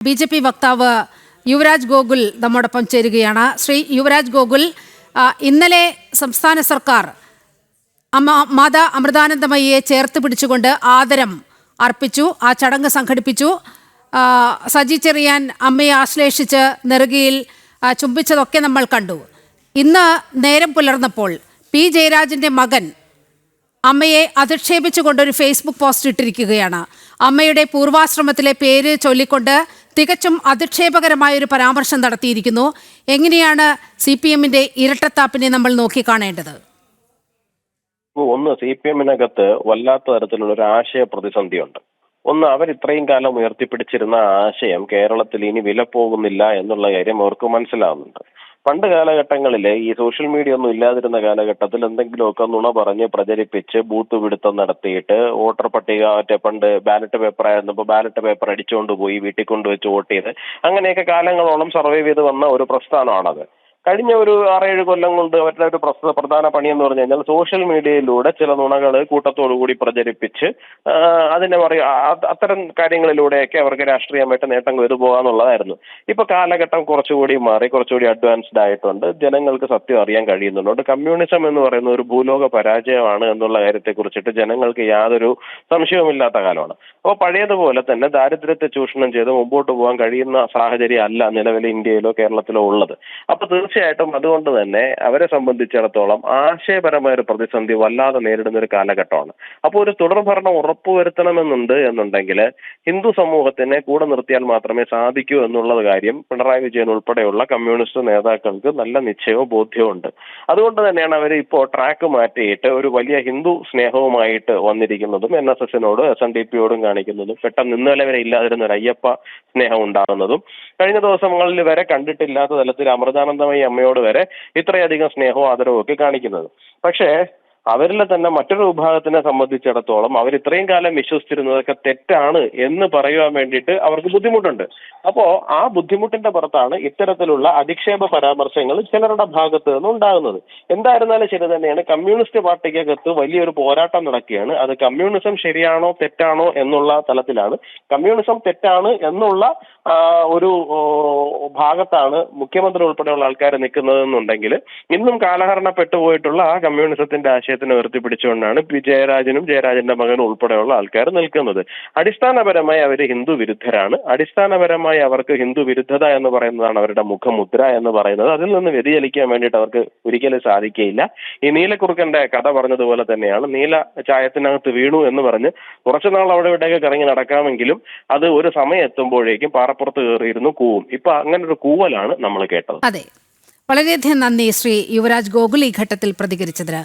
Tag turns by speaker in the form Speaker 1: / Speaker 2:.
Speaker 1: BJP വക്താവ് യുവരാജ് ഗോകുൽ നമ്മോടൊപ്പം ചേരുകയാണ്. ശ്രീ യുവരാജ് ഗോകുൽ, ഇന്നലെ സംസ്ഥാന സർക്കാർ മാതാ അമൃതാനന്ദമയിയെ ചേർത്ത് പിടിച്ചുകൊണ്ട് ആദരം അർപ്പിച്ചു. ആ ചടങ്ങ് സംഘടിപ്പിച്ചു. സജി ചെറിയാൻ അമ്മയെ ആശ്ലേഷിച്ച് നെറുകയിൽ ചുംബിച്ചതൊക്കെ നമ്മൾ കണ്ടു. ഇന്ന് നേരം പുലർന്നപ്പോൾ പി ജയരാജന്റെ മകൻ അമ്മയെ അധിക്ഷേപിച്ചുകൊണ്ടൊരു ഫേസ്ബുക്ക് പോസ്റ്റ് ഇട്ടിരിക്കുകയാണ്. അമ്മയുടെ പൂർവാശ്രമത്തിലെ പേര് ചൊല്ലിക്കൊണ്ട് തികച്ചും അധിക്ഷേപകരമായ ഒരു പരാമർശം നടത്തിയിരിക്കുന്നു. എങ്ങനെയാണ് CPM-ന്റെ ഇരട്ടത്താപ്പിനെ നമ്മൾ നോക്കിക്കാണേണ്ടത്?
Speaker 2: ഒന്ന്, CPM-നകത്ത് വല്ലാത്ത തരത്തിലുള്ള ഒരു ആശയ പ്രതിസന്ധിയുണ്ട്. ഒന്ന്, അവർ ഇത്രയും കാലം ഉയർത്തിപ്പിടിച്ചിരുന്ന ആശയം കേരളത്തിൽ ഇനി വില പോകുന്നില്ല എന്നുള്ള കാര്യം അവർക്ക് മനസ്സിലാവുന്നുണ്ട്. പണ്ട് കാലഘട്ടങ്ങളിൽ ഈ സോഷ്യൽ മീഡിയ ഒന്നും ഇല്ലാതിരുന്ന കാലഘട്ടത്തിൽ എന്തെങ്കിലുമൊക്കെ നുണ പറഞ്ഞ് പ്രചരിപ്പിച്ച് ബൂത്ത് പിടുത്തം നടത്തിയിട്ട് വോട്ടർ പട്ടിക പണ്ട് ബാലറ്റ് പേപ്പർ ആയിരുന്നപ്പോൾ ബാലറ്റ് പേപ്പർ അടിച്ചുകൊണ്ട് പോയി വീട്ടിൽ കൊണ്ടുവച്ച് വോട്ട് ചെയ്ത് അങ്ങനെയൊക്കെ കാലങ്ങളോളം സർവൈവ് ചെയ്ത് വന്ന ഒരു പ്രസ്ഥാനമാണത്. കഴിഞ്ഞ ഒരു 6-7 കൊല്ലം കൊണ്ട് അവരുടെ ഒരു പ്രധാന പണി എന്ന് പറഞ്ഞു കഴിഞ്ഞാൽ സോഷ്യൽ മീഡിയയിലൂടെ ചില നുണകൾ കൂട്ടത്തോടു കൂടി പ്രചരിപ്പിച്ച് അതിനെ അത്തരം കാര്യങ്ങളിലൂടെയൊക്കെ അവർക്ക് രാഷ്ട്രീയമായിട്ട് നേട്ടം കൊയ്തു പോകാന്നുള്ളതായിരുന്നു. ഇപ്പൊ കാലഘട്ടം കുറച്ചുകൂടി മാറി, കുറച്ചുകൂടി അഡ്വാൻസ്ഡ് ആയിട്ടുണ്ട്. ജനങ്ങൾക്ക് സത്യം അറിയാൻ കഴിയുന്നുണ്ട്. കമ്മ്യൂണിസം എന്ന് പറയുന്ന ഒരു ഭൂലോക പരാജയമാണ് എന്നുള്ള കാര്യത്തെ കുറിച്ചിട്ട് ജനങ്ങൾക്ക് യാതൊരു സംശയവുമില്ലാത്ത കാലമാണ്. അപ്പോൾ പഴയതുപോലെ തന്നെ ദാരിദ്ര്യത്തെ ചൂഷണം ചെയ്ത് മുമ്പോട്ട് പോകാൻ കഴിയുന്ന സാഹചര്യം അല്ല നിലവിലെ ഇന്ത്യയിലോ കേരളത്തിലോ ഉള്ളത്. അപ്പൊ തീർച്ചയായിട്ടും അതുകൊണ്ട് തന്നെ അവരെ സംബന്ധിച്ചിടത്തോളം ആശയപരമായ ഒരു പ്രതിസന്ധി വല്ലാതെ നേരിടുന്ന ഒരു കാലഘട്ടമാണ്. അപ്പോൾ ഒരു തുടർഭരണം ഉറപ്പുവരുത്തണമെന്നുണ്ട് എന്നുണ്ടെങ്കിൽ ഹിന്ദു സമൂഹത്തിനെ കൂടെ നിർത്തിയാൽ മാത്രമേ സാധിക്കൂ എന്നുള്ളത് കാര്യം പിണറായി വിജയൻ ഉൾപ്പെടെയുള്ള കമ്മ്യൂണിസ്റ്റ് നേതാക്കൾക്ക് നല്ല നിശ്ചയവും ബോധ്യവും ഉണ്ട്. അതുകൊണ്ട് തന്നെയാണ് അവർ ഇപ്പോൾ ട്രാക്ക് മാറ്റിയിട്ട് ഒരു വലിയ ഹിന്ദു സ്നേഹവുമായിട്ട് വന്നിരിക്കുന്നതും NSS-നോടും SNDP-യോടും കാണിക്കുന്നതും പെട്ടെന്ന് ഇന്നലെ വരെ ഇല്ലാതിരുന്ന ഒരു അയ്യപ്പ സ്നേഹം ഉണ്ടാകുന്നതും കഴിഞ്ഞ ദിവസങ്ങളിൽ വരെ കണ്ടിട്ടില്ലാത്ത തലത്തിൽ അമൃതാനന്ദമയി അമ്മയോട് വരെ ഇത്രയധികം സ്നേഹവും ആദരവും ഒക്കെ കാണിക്കുന്നത്. പക്ഷേ അവരിലെ തന്നെ മറ്റൊരു വിഭാഗത്തിനെ സംബന്ധിച്ചിടത്തോളം അവർ ഇത്രയും കാലം വിശ്വസിച്ചിരുന്നതൊക്കെ തെറ്റാണ് എന്ന് പറയുവാൻ വേണ്ടിയിട്ട് അവർക്ക് ബുദ്ധിമുട്ടുണ്ട്. അപ്പോ ആ ബുദ്ധിമുട്ടിന്റെ പുറത്താണ് ഇത്തരത്തിലുള്ള അധിക്ഷേപ പരാമർശങ്ങൾ ചിലരുടെ ഭാഗത്ത് നിന്ന് ഉണ്ടാകുന്നത്. എന്തായിരുന്നാലും ശരി തന്നെയാണ്, കമ്മ്യൂണിസ്റ്റ് പാർട്ടിക്കകത്ത് വലിയൊരു പോരാട്ടം നടക്കുകയാണ്. അത് കമ്മ്യൂണിസം ശരിയാണോ തെറ്റാണോ എന്നുള്ള തലത്തിലാണ്. കമ്മ്യൂണിസം തെറ്റാണ് എന്നുള്ള ഒരു ഭാഗത്താണ് മുഖ്യമന്ത്രി ഉൾപ്പെടെയുള്ള ആൾക്കാർ നിൽക്കുന്നതെന്നുണ്ടെങ്കിൽ ഇന്നും കാലഹരണപ്പെട്ടു പോയിട്ടുള്ള ആ കമ്മ്യൂണിസത്തിന്റെ ആശയത്തിനെ ഉയർത്തിപ്പിടിച്ചുകൊണ്ടാണ് പി ജയരാജനും ജയരാജന്റെ മകനും ഉൾപ്പെടെയുള്ള ആൾക്കാർ നിൽക്കുന്നത്. അടിസ്ഥാനപരമായി അവർ ഹിന്ദു വിരുദ്ധരാണ്. അടിസ്ഥാനപരമായി അവർക്ക് ഹിന്ദു വിരുദ്ധത എന്ന് പറയുന്നതാണ് അവരുടെ മുഖമുദ്ര എന്ന് പറയുന്നത്. അതിൽ നിന്ന് വ്യതിചലിക്കാൻ വേണ്ടിയിട്ട് അവർക്ക് ഒരിക്കലും സാധിക്കുകയില്ല. ഈ നീലക്കുറുക്കന്റെ കഥ പറഞ്ഞതുപോലെ തന്നെയാണ്, നീല ചായത്തിനകത്ത് വീണു എന്ന് പറഞ്ഞ് കുറച്ചുനാൾ അവിടെ ഇവിടെയൊക്കെ കറങ്ങി നടക്കാമെങ്കിലും അത് ഒരു സമയം എത്തുമ്പോഴേക്കും പാറപ്പുറത്ത് കയറിയിരുന്നു കൂവും. ഇപ്പൊ അങ്ങനെ ഒരു കൂവലാണ് നമ്മൾ കേട്ടത്.
Speaker 1: അതെ, വളരെയധികം നന്ദി ശ്രീ യുവരാജ് ഗോകുൽ ഈ ഘട്ടത്തിൽ പ്രതികരിച്ചതിന്.